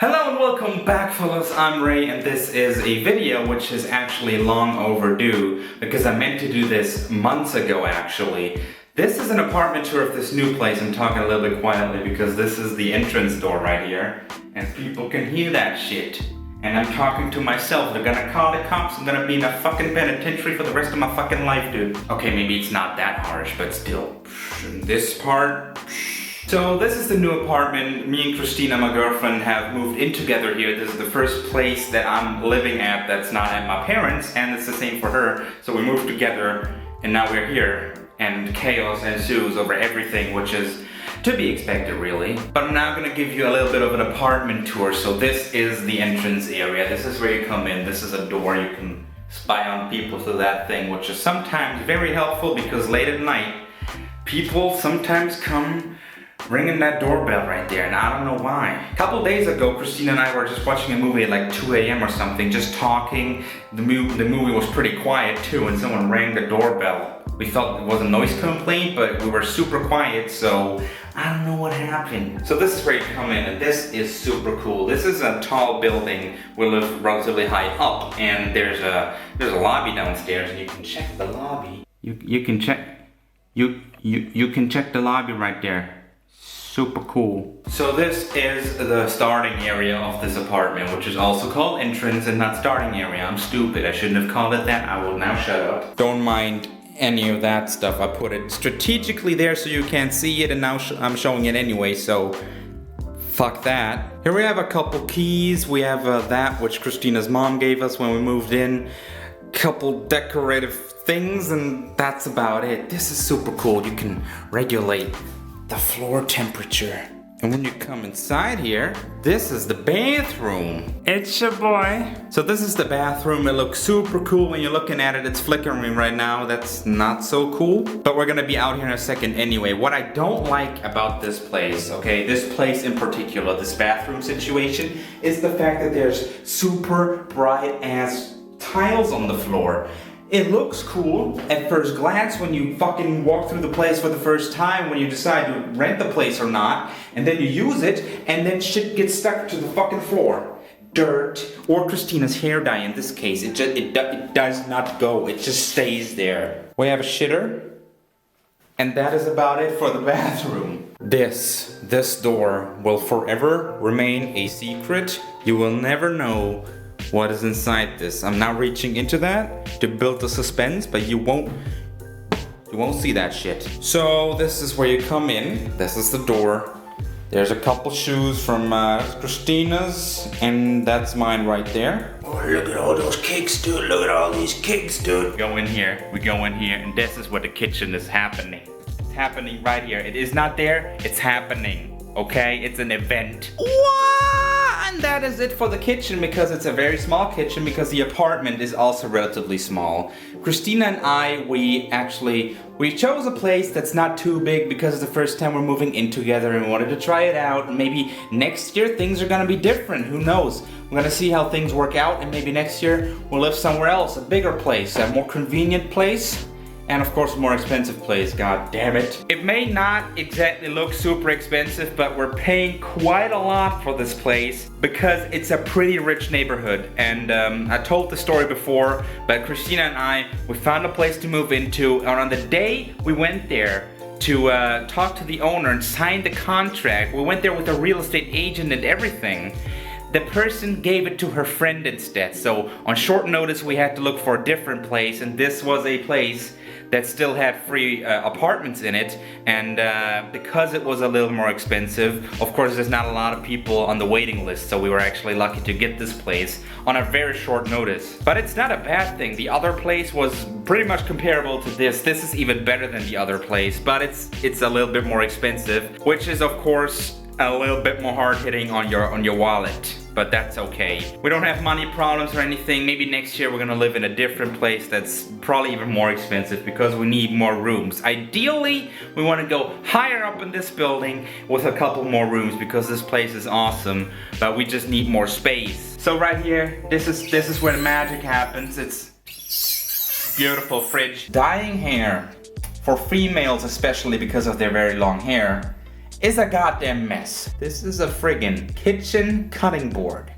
Hello and welcome back, fellas. I'm Ray and this is a video which is actually long overdue because I meant to do this months ago actually. This is an apartment tour of this new place. I'm talking a little bit quietly because this is the entrance door right here and people can hear that shit. And I'm talking to myself. They're gonna call the cops. I'm gonna be in a fucking penitentiary for the rest of my fucking life, dude. Okay, maybe it's not that harsh, but still. This part. So this is the new apartment. Me and Christina, my girlfriend, have moved in together here. This is the first place that I'm living at that's not at my parents', and it's the same for her. So we moved together, and now we're here. And chaos ensues over everything, which is to be expected, really. But I'm now gonna give you a little bit of an apartment tour. So this is the entrance area. This is where you come in. This is a door. You can spy on people through that thing, which is sometimes very helpful because late at night, people sometimes come ringing that doorbell right there, and I don't know why. A couple days ago, Christina and I were just watching a movie at like 2 a.m. or something, just talking. The movie was pretty quiet too, and someone rang the doorbell. We thought it was a noise complaint, but we were super quiet, so I don't know what happened. So this is where you come in, and this is super cool. This is a tall building. We live relatively high up, and there's a lobby downstairs, and you can check the lobby. You can check the lobby right there. Super cool. So this is the starting area of this apartment, which is also called entrance and not starting area. I'm stupid. I shouldn't have called it that. I will now shut up. Don't mind any of that stuff. I put it strategically there so you can't see it, and now I'm showing it anyway, so fuck that. Here we have a couple keys. We have that which Christina's mom gave us when we moved in. Couple decorative things, and that's about it. This is super cool. You can regulate the floor temperature. And when you come inside here, this is the bathroom. It's your boy. So this is the bathroom. It looks super cool when you're looking at it. It's flickering right now. That's not so cool. But we're gonna be out here in a second anyway. What I don't like about this place, okay, this place in particular, this bathroom situation, is the fact that there's super bright ass tiles on the floor. It looks cool at first glance when you fucking walk through the place for the first time, when you decide to rent the place or not, and then you use it, and then shit gets stuck to the fucking floor. Dirt, or Christina's hair dye in this case. It does not go, it just stays there. We have a shitter, and that is about it for the bathroom. This door will forever remain a secret. You will never know what is inside this. I'm now reaching into that to build the suspense, but you won't see that shit. So this is where you come in. This is the door. There's a couple shoes from Christina's, and that's mine right there. Oh, look at all those cakes, dude. Look at all these cakes, dude. We go in here, and this is where the kitchen is happening. It's happening right here. It is not there, it's happening, okay? It's an event. What? And that is it for the kitchen, because it's a very small kitchen, because the apartment is also relatively small. Christina and I, we chose a place that's not too big because it's the first time we're moving in together and we wanted to try it out. And maybe next year things are gonna be different, who knows? We're gonna see how things work out, and maybe next year we'll live somewhere else, a bigger place, a more convenient place. And of course, a more expensive place, god damn it. It may not exactly look super expensive, but we're paying quite a lot for this place because it's a pretty rich neighborhood. And I told the story before, but Christina and I, we found a place to move into, and on the day we went there to talk to the owner and sign the contract, we went there with a real estate agent and everything. The person gave it to her friend instead, so on short notice we had to look for a different place, and this was a place that still had free apartments in it, and because it was a little more expensive, of course there's not a lot of people on the waiting list, so we were actually lucky to get this place on a very short notice. But it's not a bad thing. The other place was pretty much comparable to this. This is even better than the other place, but it's a little bit more expensive, which is of course a little bit more hard-hitting on your wallet. But that's okay. We don't have money problems or anything. Maybe next year we're gonna live in a different place that's probably even more expensive because we need more rooms. Ideally, we wanna go higher up in this building with a couple more rooms because this place is awesome, but we just need more space. So right here, this is where the magic happens. It's beautiful fridge. Dyeing hair, for females especially because of their very long hair, is a goddamn mess. This is a friggin' kitchen cutting board.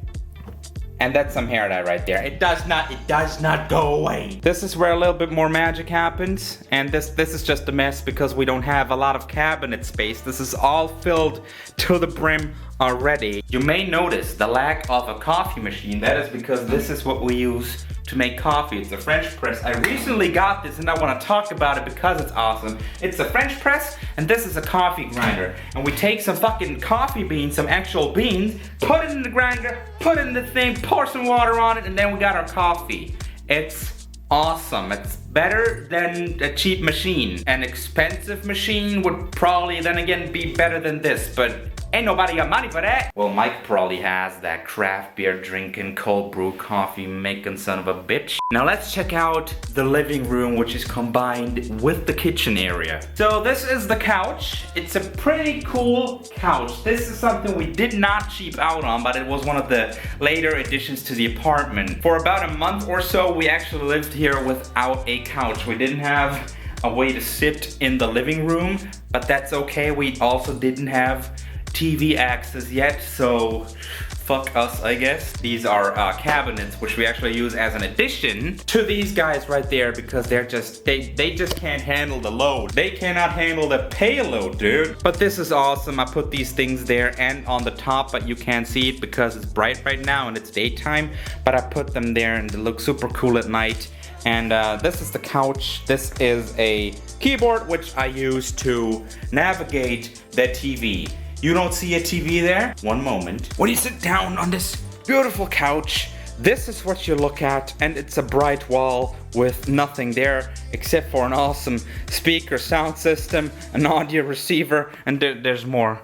And that's some hair dye right there. It does not go away. This is where a little bit more magic happens. And this is just a mess because we don't have a lot of cabinet space. This is all filled to the brim already. You may notice the lack of a coffee machine. That is because this is what we use to make coffee. It's a French press. I recently got this and I want to talk about it because it's awesome. It's a French press and this is a coffee grinder. And we take some fucking coffee beans, some actual beans, put it in the grinder, put it in the thing, pour some water on it, and then we got our coffee. It's awesome. It's better than a cheap machine. An expensive machine would probably then again be better than this, but ain't nobody got money for that. Well, Mike probably has that craft beer drinking, cold brew coffee making son of a bitch. Now let's check out the living room, which is combined with the kitchen area. So this is the couch. It's a pretty cool couch. This is something we did not cheap out on, but it was one of the later additions to the apartment. For about a month or so, we actually lived here without a couch. We didn't have a way to sit in the living room, but that's okay. We also didn't have TV access yet, so fuck us, I guess. These are cabinets, which we actually use as an addition to these guys right there because they're just, they just can't handle the load. They cannot handle the payload, dude. But this is awesome. I put these things there and on the top, but you can't see it because it's bright right now and it's daytime. But I put them there and they look super cool at night. And this is the couch. This is a keyboard, which I use to navigate the TV. You don't see a TV there? One moment. When you sit down on this beautiful couch, this is what you look at, and it's a bright wall with nothing there except for an awesome speaker sound system, an audio receiver, and there's more.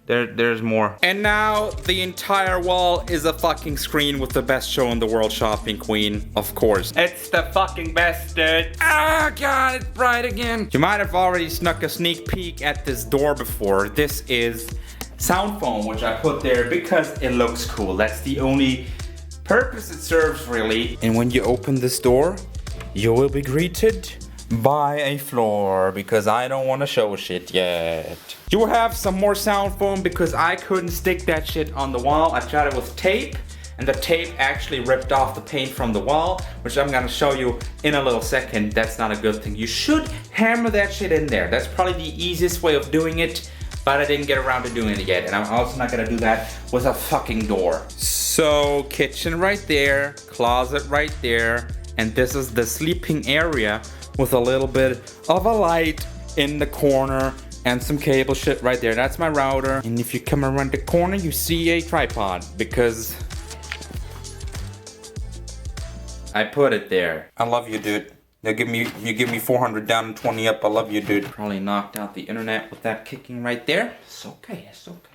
There's more. And now the entire wall is a fucking screen with the best show in the world, Shopping Queen, of course. It's the fucking best, dude. Ah, God, it's bright again. You might have already snuck a sneak peek at this door before. This is sound foam, which I put there because it looks cool. That's the only purpose it serves, really. And when you open this door, you will be greeted by a floor because I don't want to show shit yet. You will have some more sound foam because I couldn't stick that shit on the wall. I tried it with tape and the tape actually ripped off the paint from the wall, which I'm gonna show you in a little second. That's not a good thing. You should hammer that shit in there. That's probably the easiest way of doing it, but I didn't get around to doing it yet. And I'm also not gonna do that with a fucking door. So kitchen right there, closet right there, and this is the sleeping area with a little bit of a light in the corner and some cable shit right there. That's my router. And if you come around the corner, you see a tripod because I put it there. I love you, dude. You give me 400 down and 20 up. I love you, dude. Probably knocked out the internet with that kicking right there. It's okay, it's okay.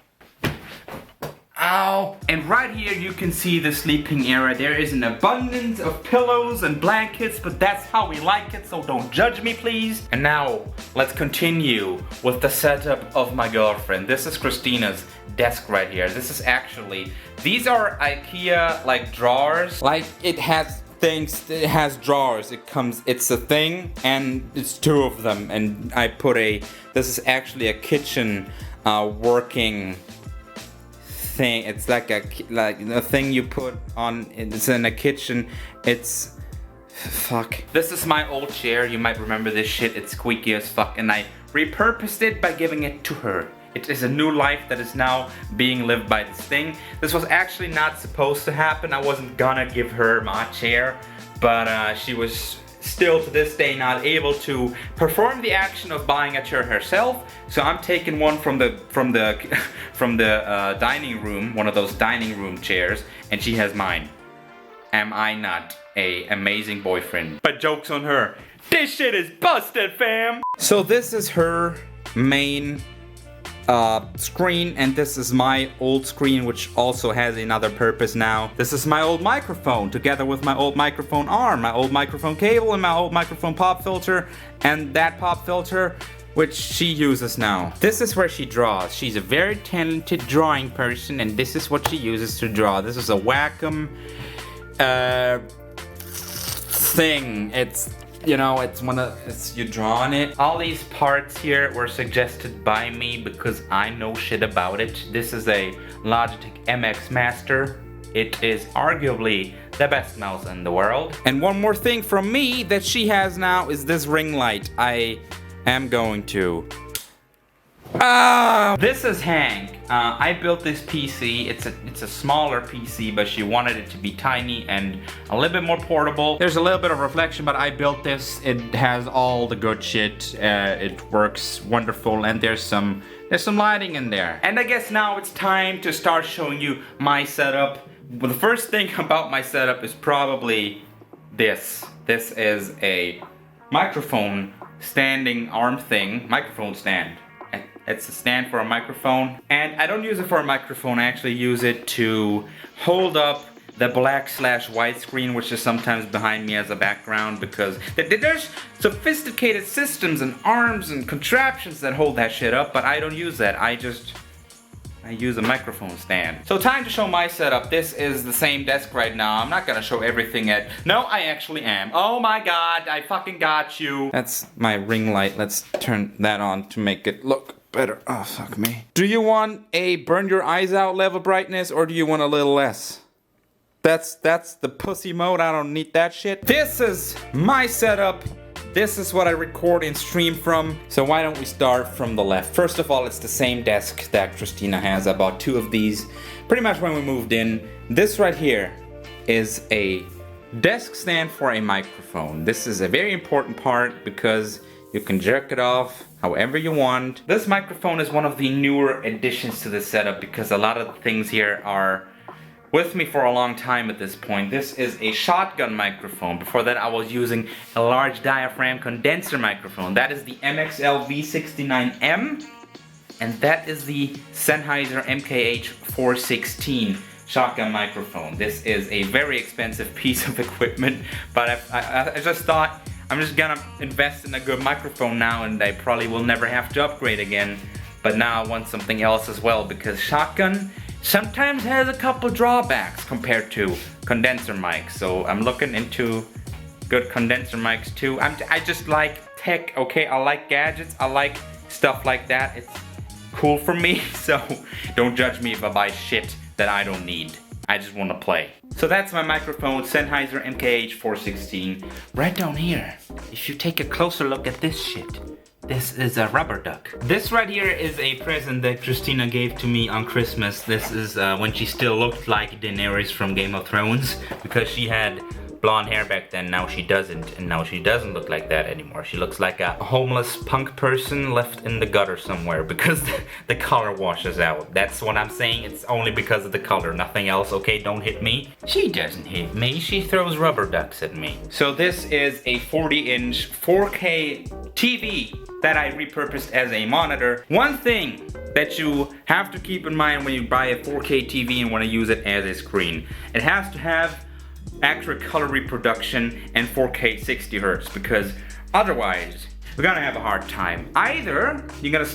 Ow! And right here you can see the sleeping area. There is an abundance of pillows and blankets, but that's how we like it, so don't judge me, please. And now, let's continue with the setup of my girlfriend. This is Christina's desk right here. This is actually, these are IKEA like drawers. Like it has things, it has drawers. It's a thing and it's two of them. And I put this is actually a kitchen working thing. It's like a thing you put on. It's in a kitchen. It's fuck. This is my old chair. You might remember this shit. It's squeaky as fuck, and I repurposed it by giving it to her. It is a new life that is now being lived by this thing. This was actually not supposed to happen. I wasn't gonna give her my chair, but she was still to this day not able to perform the action of buying a chair herself. So I'm taking one from the dining room, one of those dining room chairs, and she has mine. Am I not a amazing boyfriend? But joke's on her. This shit is busted, fam. So this is her main screen, and this is my old screen, which also has another purpose now. This is my old microphone, together with my old microphone arm, my old microphone cable, and my old microphone pop filter, and that pop filter, which she uses now. This is where she draws. She's a very talented drawing person, and this is what she uses to draw. This is a Wacom thing. It's you know, you draw on it. All these parts here were suggested by me because I know shit about it. This is a Logitech MX Master. It is arguably the best mouse in the world. And one more thing from me that she has now is this ring light. I am going to... This is Hank. I built this PC. It's a smaller PC, but she wanted it to be tiny and a little bit more portable. There's a little bit of reflection, but I built this. It has all the good shit. It works wonderful, and there's some lighting in there. And I guess now it's time to start showing you my setup. Well, the first thing about my setup is probably this. This is a microphone standing arm thing, microphone stand. It's a stand for a microphone, and I don't use it for a microphone. I actually use it to hold up the black/white screen, which is sometimes behind me as a background, because there's sophisticated systems and arms and contraptions that hold that shit up, but I don't use that. I use a microphone stand. So time to show my setup. This is the same desk right now. I'm not gonna show everything no, I actually am. Oh my god, I fucking got you. That's my ring light. Let's turn that on to make it look better. Oh, fuck me. Do you want a burn your eyes out level brightness, or do you want a little less? That's the pussy mode. I don't need that shit. This is my setup. This is what I record and stream from. So why don't we start from the left? First of all, it's the same desk that Christina has. I bought 2 of these pretty much when we moved in. This right here is a desk stand for a microphone. This is a very important part because you can jerk it off however you want. This microphone is one of the newer additions to the setup because a lot of the things here are with me for a long time at this point. This is a shotgun microphone. Before that I was using a large diaphragm condenser microphone. That is the MXL V69M, and that is the Sennheiser MKH416 shotgun microphone. This is a very expensive piece of equipment, but I just thought I'm just gonna invest in a good microphone now, and I probably will never have to upgrade again. But now I want something else as well, because shotgun sometimes has a couple drawbacks compared to condenser mics. So I'm looking into good condenser mics too. I just like tech, okay? I like gadgets, I like stuff like that. It's cool for me, so don't judge me if I buy shit that I don't need. I just want to play. So that's my microphone, Sennheiser MKH416. Right down here, if you take a closer look at this shit, this is a rubber duck. This right here is a present that Christina gave to me on Christmas. This is when she still looked like Daenerys from Game of Thrones, because she had blonde hair back then. Now she doesn't, and now she doesn't look like that anymore. She looks like a homeless punk person left in the gutter somewhere because the color washes out. That's what I'm saying. It's only because of the color, nothing else. Okay, don't hit me. She doesn't hit me. She throws rubber ducks at me. So this is a 40-inch 4K TV that I repurposed as a monitor. One thing that you have to keep in mind when you buy a 4K TV and want to use it as a screen, it has to have accurate color reproduction and 4K 60 Hz, because otherwise you're gonna have a hard time. Either you're gonna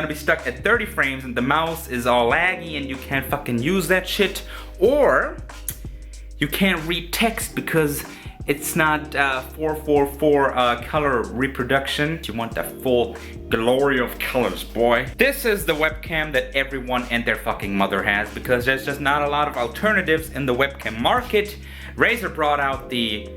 be stuck at 30 frames and the mouse is all laggy and you can't fucking use that shit, or you can't read text because it's not 444 color reproduction. You want the full glory of colors, boy. This is the webcam that everyone and their fucking mother has, because there's just not a lot of alternatives in the webcam market. Razer brought out the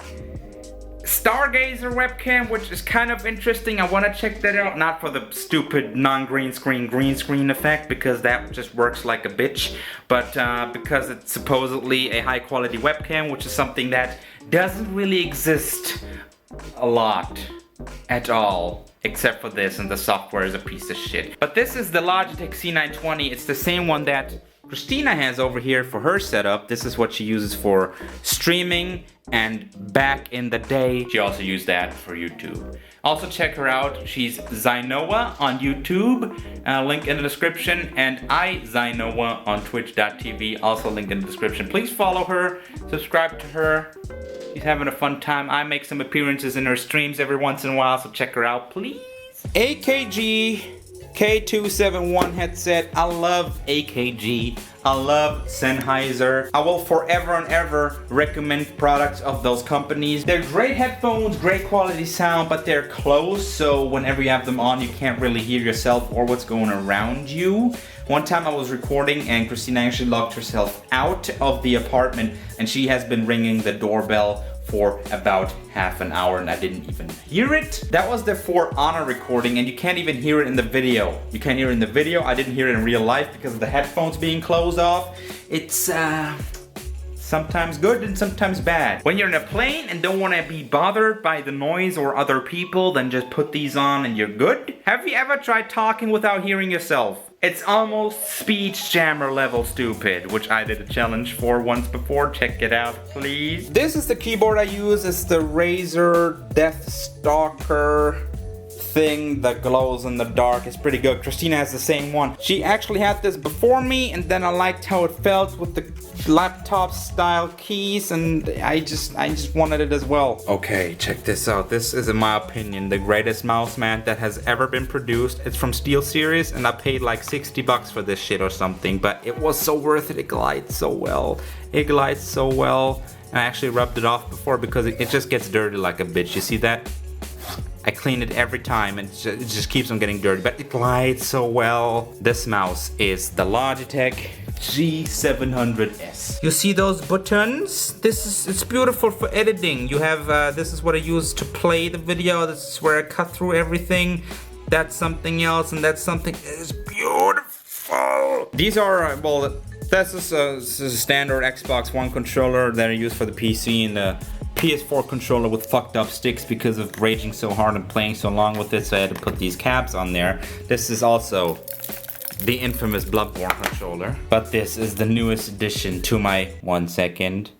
Stargazer webcam, which is kind of interesting. I want to check that out, not for the stupid non-green screen green screen effect, because that just works like a bitch, but because it's supposedly a high quality webcam, which is something that doesn't really exist a lot at all, except for this, and the software is a piece of shit. But this is the Logitech C920. It's the same one that Christina has over here for her setup. This is what she uses for streaming, and back in the day she also used that for YouTube. Also check her out. She's Zynoa on YouTube, link in the description, and Zynoa on twitch.tv, also link in the description. Please follow her, subscribe to her. She's having a fun time. I make some appearances in her streams every once in a while, so check her out, please. AKG K271 headset. I love AKG. I love Sennheiser. I will forever and ever recommend products of those companies. They're great headphones, great quality sound, but they're closed, so whenever you have them on, you can't really hear yourself or what's going around you. One time I was recording and Christina actually locked herself out of the apartment, and she has been ringing the doorbell for about half an hour and I didn't even hear it. That was the For Honor recording, and you can't even hear it in the video. You can't hear it in the video. I didn't hear it in real life because of the headphones being closed off. It's sometimes good and sometimes bad. When you're in a plane and don't want to be bothered by the noise or other people, then just put these on and you're good. Have you ever tried talking without hearing yourself? It's almost speech jammer level stupid, which I did a challenge for once before. Check it out, please. This is the keyboard I use. It's the Razer Deathstalker thing that glows in the dark. It's pretty good. Christina has the same one. She actually had this before me, and then I liked how it felt with the laptop style keys, and I just wanted it as well. Okay, check this out. This is, in my opinion, the greatest mouse mat that has ever been produced. It's from SteelSeries, and I paid like 60 bucks for this shit or something, but it was so worth it. It glides so well. It glides so well. And I actually rubbed it off before because it just gets dirty like a bitch. You see that? I clean it every time and it just keeps on getting dirty, but it glides so well. This mouse is the Logitech G700S. You see those buttons? It's beautiful for editing. You have, this is what I use to play the video. This is where I cut through everything. That's something else, and that's something. It's beautiful. These are, well, this is a standard Xbox One controller that I use for the PC, and the PS4 controller with fucked up sticks because of raging so hard and playing so long with it, so I had to put these caps on there. This is also the infamous Bloodborne controller, but this is the newest addition to my, 1 second.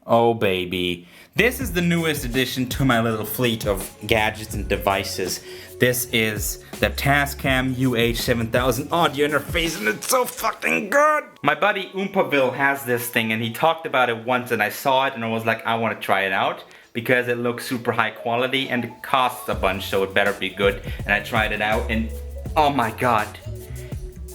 Oh baby. This is the newest addition to my little fleet of gadgets and devices. This is the Tascam UH7000 audio interface, and it's so fucking good! My buddy Oompaville has this thing, and he talked about it once, and I saw it and I was like, I want to try it out because it looks super high quality and it costs a bunch, so it better be good. And I tried it out and oh my god,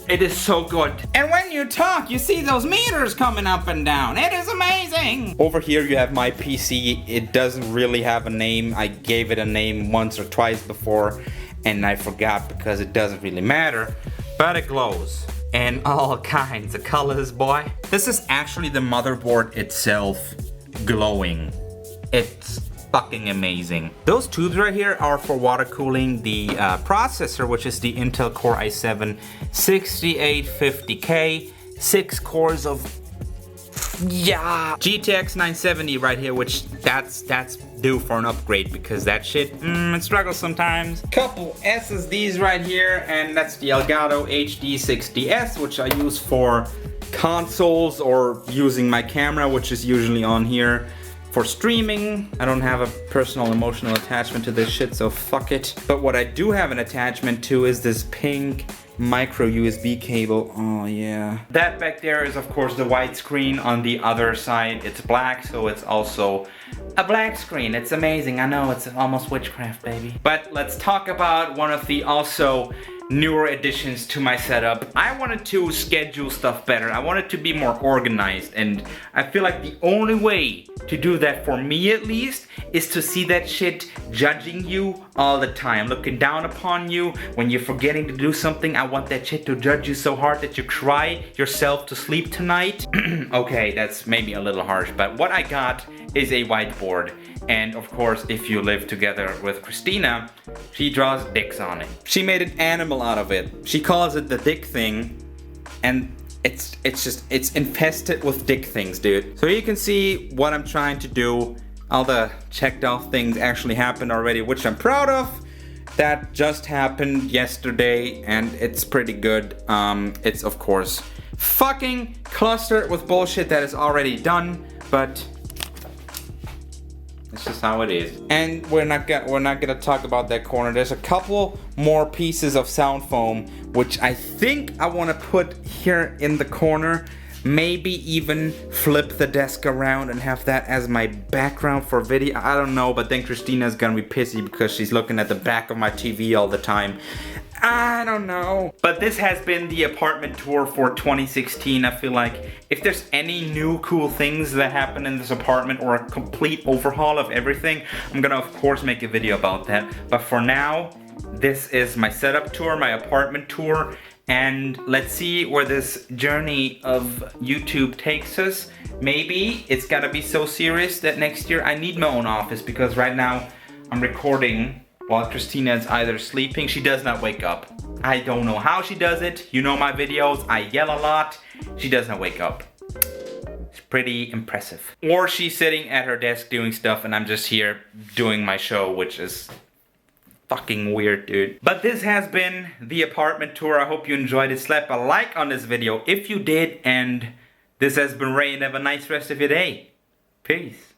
it is so good. And when you talk, you see those meters coming up and down. It is amazing. Over here you have my PC. It doesn't really have a name. I gave it a name once or twice before and I forgot because it doesn't really matter. But it glows in all kinds of colors, boy. This is actually the motherboard itself glowing. It's fucking amazing. Those tubes right here are for water cooling the processor, which is the Intel Core i7 6850K, 6 cores of GTX 970 right here, which that's due for an upgrade because that shit it struggles sometimes. Couple SSDs right here, and that's the Elgato HD60S, which I use for consoles or using my camera, which is usually on here. For streaming, I don't have a personal emotional attachment to this shit, so fuck it. But what I do have an attachment to is this pink micro USB cable. Oh yeah. That back there is of course the white screen. On the other side it's black, so it's also a black screen. It's amazing. I know, it's almost witchcraft, baby. But let's talk about one of the also newer additions to my setup. I wanted to schedule stuff better. I wanted to be more organized, and I feel like the only way to do that, for me at least, is to see that shit judging you all the time, looking down upon you when you're forgetting to do something. I want that shit to judge you so hard that you cry yourself to sleep tonight. Okay, that's maybe a little harsh, but what I got is a whiteboard. And of course, if you live together with Christina, she draws dicks on it. She made an animal out of it. She calls it the dick thing, and it's infested with dick things, dude. So you can see what I'm trying to do. All the checked off things actually happened already, which I'm proud of. That just happened yesterday, and it's pretty good. It's of course fucking clustered with bullshit that is already done, but it's just how it is. And we're not gonna talk about that corner. There's a couple more pieces of sound foam, which I think I want to put here in the corner. Maybe even flip the desk around and have that as my background for video. I don't know, but then Christina's gonna be pissy because she's looking at the back of my TV all the time. I don't know. But this has been the apartment tour for 2016. I feel like if there's any new cool things that happen in this apartment or a complete overhaul of everything, I'm gonna of course make a video about that. But for now, this is my setup tour, my apartment tour, and let's see where this journey of YouTube takes us. Maybe it's gonna be so serious that next year I need my own office, because right now I'm recording while Christina is either sleeping. She does not wake up. I don't know how she does it. You know my videos, I yell a lot. She does not wake up. It's pretty impressive. Or she's sitting at her desk doing stuff and I'm just here doing my show, which is fucking weird, dude. But this has been the apartment tour. I hope you enjoyed it. Slap a like on this video if you did, and this has been Ray, and have a nice rest of your day. Peace.